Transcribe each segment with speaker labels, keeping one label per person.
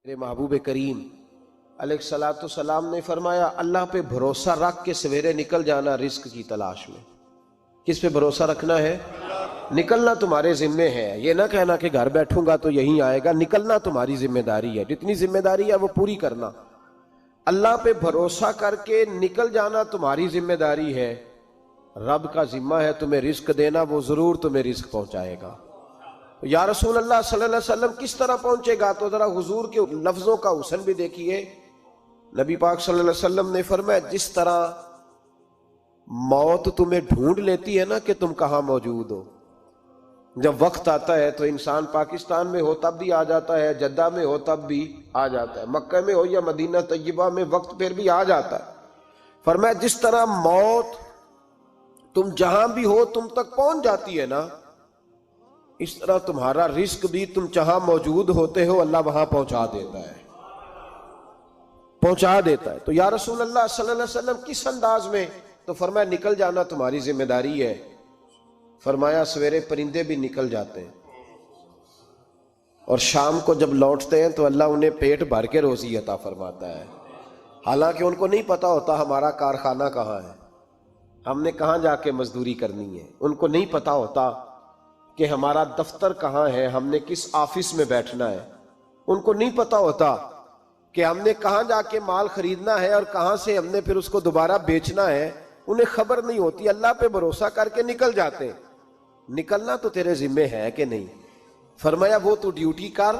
Speaker 1: میرے محبوب کریم علیہ السلام نے فرمایا اللہ پہ بھروسہ رکھ کے سویرے نکل جانا رزق کی تلاش میں۔ کس پہ بھروسہ رکھنا ہے؟ نکلنا تمہارے ذمے ہے، یہ نہ کہنا کہ گھر بیٹھوں گا تو یہیں آئے گا، نکلنا تمہاری ذمہ داری ہے، جتنی ذمہ داری ہے وہ پوری کرنا۔ اللہ پہ بھروسہ کر کے نکل جانا تمہاری ذمہ داری ہے، رب کا ذمہ ہے تمہیں رزق دینا، وہ ضرور تمہیں رزق پہنچائے گا۔ یا رسول اللہ صلی اللہ علیہ وسلم کس طرح پہنچے گا؟ تو ذرا حضور کے لفظوں کا حسن بھی دیکھیے۔ نبی پاک صلی اللہ علیہ وسلم نے فرمایا جس طرح موت تمہیں ڈھونڈ لیتی ہے نا کہ تم کہاں موجود ہو، جب وقت آتا ہے تو انسان پاکستان میں ہو تب بھی آ جاتا ہے، جدہ میں ہو تب بھی آ جاتا ہے، مکہ میں ہو یا مدینہ طیبہ میں وقت پھر بھی آ جاتا ہے۔ فرمایا جس طرح موت تم جہاں بھی ہو تم تک پہنچ جاتی ہے نا، اس طرح تمہارا رزق بھی تم جہاں موجود ہوتے ہو اللہ وہاں پہنچا دیتا ہے، پہنچا دیتا ہے۔ تو یا رسول اللہ صلی اللہ علیہ وسلم کس انداز میں؟ تو فرمایا نکل جانا تمہاری ذمہ داری ہے۔ فرمایا سویرے پرندے بھی نکل جاتے ہیں اور شام کو جب لوٹتے ہیں تو اللہ انہیں پیٹ بھر کے روزی عطا فرماتا ہے، حالانکہ ان کو نہیں پتا ہوتا ہمارا کارخانہ کہاں ہے، ہم نے کہاں جا کے مزدوری کرنی ہے، ان کو نہیں پتا ہوتا کہ ہمارا دفتر کہاں ہے، ہم نے کس آفس میں بیٹھنا ہے، ان کو نہیں پتا ہوتا کہ ہم نے کہاں جا کے مال خریدنا ہے اور کہاں سے ہم نے پھر اس کو دوبارہ بیچنا ہے، انہیں خبر نہیں ہوتی۔ اللہ پہ بھروسہ کر کے نکل جاتے ہیں۔ نکلنا تو تیرے ذمہ ہے کہ نہیں؟ فرمایا وہ تو ڈیوٹی کر،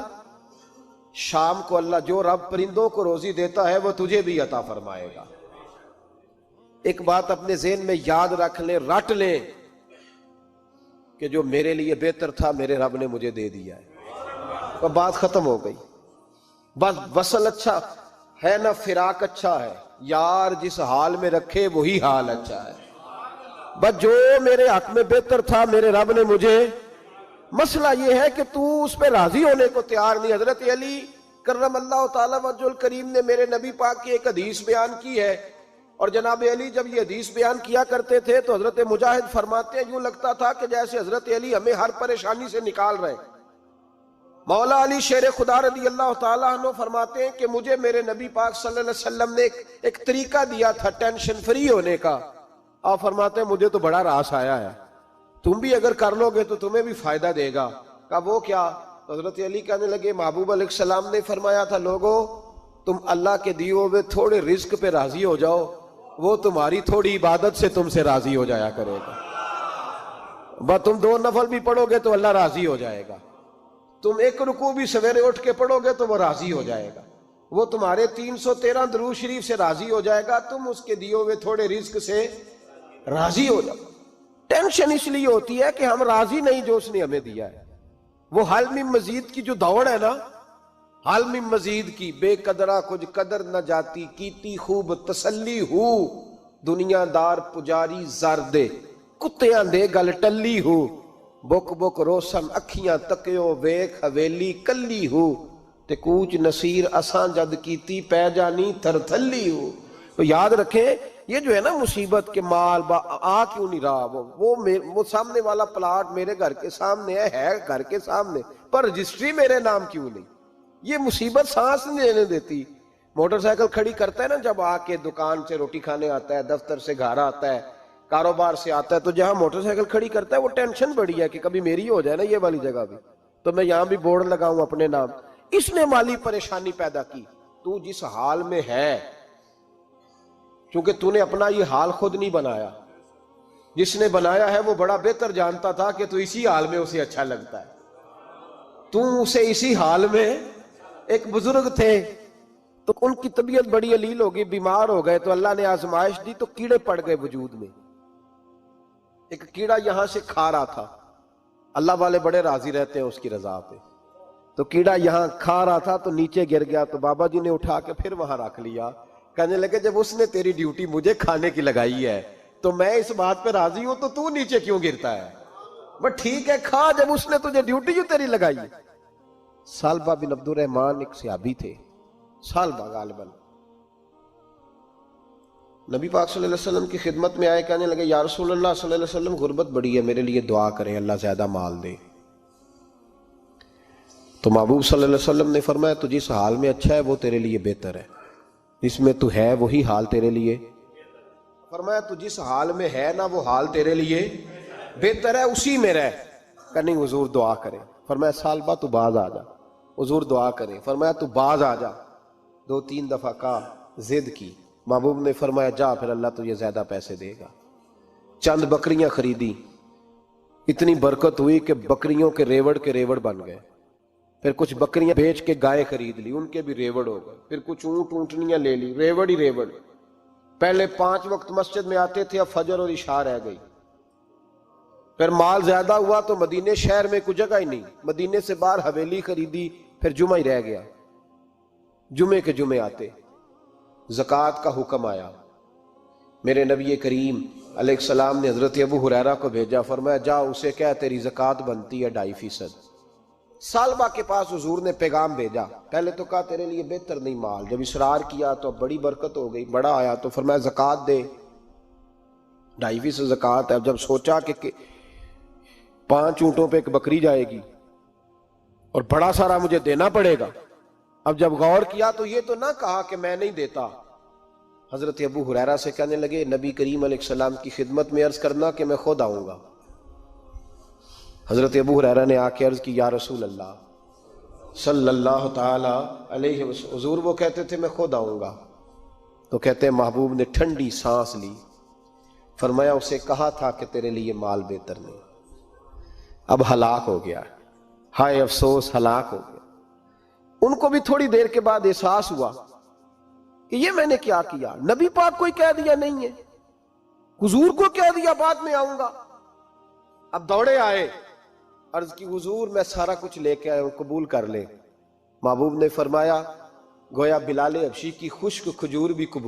Speaker 1: شام کو اللہ جو رب پرندوں کو روزی دیتا ہے وہ تجھے بھی عطا فرمائے گا۔ ایک بات اپنے ذہن میں یاد رکھ لیں، رٹ لیں کہ جو میرے لیے بہتر تھا میرے رب نے مجھے دے دیا ہے، تو بات ختم ہو گئی۔ بس وصل اچھا ہے نہ فراق اچھا ہے، یار جس حال میں رکھے وہی حال اچھا ہے۔ بس جو میرے حق میں بہتر تھا میرے رب نے مجھے، مسئلہ یہ ہے کہ تو اس پہ راضی ہونے کو تیار نہیں۔ حضرت علی کرم اللہ تعالیٰ وجہ الکریم نے میرے نبی پاک کی ایک حدیث بیان کی ہے، اور جناب علی جب یہ حدیث بیان کیا کرتے تھے تو حضرت مجاہد فرماتے ہیں یوں لگتا تھا کہ جیسے حضرت علی ہمیں ہر پریشانی سے نکال رہے ہیں۔ مولا علی شیر خدا رضی اللہ تعالیٰ عنہ فرماتے ہیں کہ مجھے میرے نبی پاک صلی اللہ علیہ وسلم نے ایک طریقہ دیا تھا ٹینشن فری ہونے کا۔ آپ فرماتے ہیں مجھے تو بڑا راس آیا ہے، تم بھی اگر کر لو گے تو تمہیں بھی فائدہ دے گا۔ کہا وہ کیا؟ تو حضرت علی کہنے لگے محبوب علیہ السلام نے فرمایا تھا لوگو تم اللہ کے دیے ہوئے تھوڑے رزق پہ راضی ہو جاؤ، وہ تمہاری تھوڑی عبادت سے تم سے راضی ہو جایا کرے گا۔ بس تم 2 نفل بھی پڑھو گے تو اللہ راضی ہو جائے گا، تم 1 رکوع بھی سویرے اٹھ کے پڑھو گے تو وہ راضی ہو جائے گا، وہ تمہارے 313 درود شریف سے راضی ہو جائے گا، تم اس کے دیے ہوئے تھوڑے رزق سے راضی ہو جاؤ۔ ٹینشن اس لیے ہوتی ہے کہ ہم راضی نہیں جو اس نے ہمیں دیا ہے۔ وہ حل میں مزید کی جو دوڑ ہے نا، حل میں مزید کی، بے قدرہ کچھ قدر نہ جاتی، کیتی خوب تسلی ہو، دنیا دار پجاری زردے، کتیاں دے گل ٹلی ہو، بک بک روشن اکھیاں تکیو ویکھ حویلی کلی ہو، تے کوچ نصیر اساں جد کیتی پہ جانی تھر تھلی ہو۔ تو یاد رکھیں یہ جو ہے نا مصیبت کے مال آ کیوں نہیں رہا، وہ سامنے والا پلاٹ میرے گھر کے سامنے ہے گھر کے سامنے، پر رجسٹری میرے نام کیوں نہیں؟ یہ مصیبت سانس نہیں لینے دیتی۔ موٹر سائیکل کھڑی کرتا ہے نا جب آ کے دکان سے روٹی کھانے آتا ہے، دفتر سے گھر آتا ہے، کاروبار سے آتا ہے، تو جہاں موٹر سائیکل کھڑی کرتا ہے وہ ٹینشن بڑی ہے کہ کبھی میری ہو جائے نا یہ والی جگہ بھی، تو میں یہاں بھی بورڈ لگاؤں اپنے نام۔ اس نے مالی پریشانی پیدا کی۔ تو جس حال میں ہے، کیونکہ تو نے اپنا یہ حال خود نہیں بنایا، جس نے بنایا ہے وہ بڑا بہتر جانتا تھا کہ تو اسی حال میں اسے اچھا لگتا ہے۔ تو اسے اسی حال میں، ایک بزرگ تھے تو ان کی طبیعت بڑی علیل ہو گئی، بیمار ہو گئے، تو اللہ نے آزمائش دی تو کیڑے پڑ گئے وجود میں۔ ایک کیڑا یہاں سے کھا رہا تھا، اللہ والے بڑے راضی رہتے ہیں اس کی رضا پہ، تو کیڑا یہاں کھا رہا تھا تو نیچے گر گیا، تو بابا جی نے اٹھا کے پھر وہاں رکھ لیا۔ کہنے لگے جب اس نے تیری ڈیوٹی مجھے کھانے کی لگائی ہے تو میں اس بات پہ راضی ہوں، تو نیچے کیوں گرتا ہے؟ بس ٹھیک ہے کھا، جب اس نے تجھے ڈیوٹی جو تیری لگائی ہے۔ سالبہ بن عبد الرحمن ایک صحابی تھے، سالبہ غالباً، نبی پاک صلی اللہ علیہ وسلم کی خدمت میں آئے، کہنے لگے یا رسول اللہ صلی اللہ علیہ وسلم غربت بڑی ہے، میرے لیے دعا کریں اللہ زیادہ مال دے۔ تو محبوب صلی اللہ علیہ وسلم نے فرمایا تو جس حال میں اچھا ہے وہ تیرے لیے بہتر ہے، جس میں تو ہے وہی حال تیرے لیے، فرمایا تو جس حال میں ہے نا وہ حال تیرے لیے بہتر ہے، اسی میں رہ۔ کہ نہیں حضور دعا کریں، فرمایا سال بعد تو باز آ جا، حضور دعا کریں، فرمایا تو باز آ جا، 2-3 دفعہ کہا، ضد کی، محبوب نے فرمایا جا پھر اللہ تجھے زیادہ پیسے دے گا۔ چند بکریاں خریدی، اتنی برکت ہوئی کہ بکریوں کے ریوڑ بن گئے، پھر کچھ بکریاں بیچ کے گائے خرید لی، ان کے بھی ریوڑ ہو گئے، پھر کچھ اونٹ اونٹنیاں لے لی، ریوڑ ہی ریوڑ۔ پہلے 5 وقت مسجد میں آتے تھے، اب فجر اور عشاء رہ گئی۔ پھر مال زیادہ ہوا تو مدینے شہر میں کوئی جگہ ہی نہیں، مدینے سے باہر حویلی خریدی، پھر جمعہ ہی رہ گیا، جمعے کے جمعے آتے۔ زکوٰۃ کا حکم آیا، میرے نبی کریم علیہ السلام نے حضرت ابو ہریرہ کو بھیجا، فرمایا جا اسے کہہ تیری زکوٰۃ بنتی ہے 2.5%۔ سالبہ کے پاس حضور نے پیغام بھیجا، پہلے تو کہا تیرے لیے بہتر نہیں مال، جب اصرار کیا تو بڑی برکت ہو گئی، بڑا آیا تو فرمایا زکوٰۃ دے، 2.5% زکوٰۃ ہے۔ اب جب سوچا کہ 5 اونٹوں پہ ایک بکری جائے گی اور بڑا سارا مجھے دینا پڑے گا، اب جب غور کیا تو یہ تو نہ کہا کہ میں نہیں دیتا۔ حضرت ابو ہریرہ سے کہنے لگے نبی کریم علیہ السلام کی خدمت میں عرض کرنا کہ میں خود آؤں گا۔ حضرت ابو ہریرہ نے آ کے عرض کی یا رسول اللہ صلی اللہ تعالی علیہ وسلم، حضور وہ کہتے تھے میں خود آؤں گا، تو کہتے ہیں محبوب نے ٹھنڈی سانس لی، فرمایا اسے کہا تھا کہ تیرے لیے مال بہتر نہیں، اب ہلاک ہو گیا، ہائے افسوس ہلاک ہو گیا۔ ان کو بھی تھوڑی دیر کے بعد احساس ہوا کہ یہ میں نے کیا کیا، نبی پاک کو ہی کہہ دیا نہیں ہے، حضور کو کہہ دیا بعد میں آؤں گا۔ اب دوڑے آئے، عرض کی حضور میں سارا کچھ لے کے آیا ہوں، قبول کر لیں۔ محبوب نے فرمایا گویا بلال حبشی کی خشک کھجور بھی قبول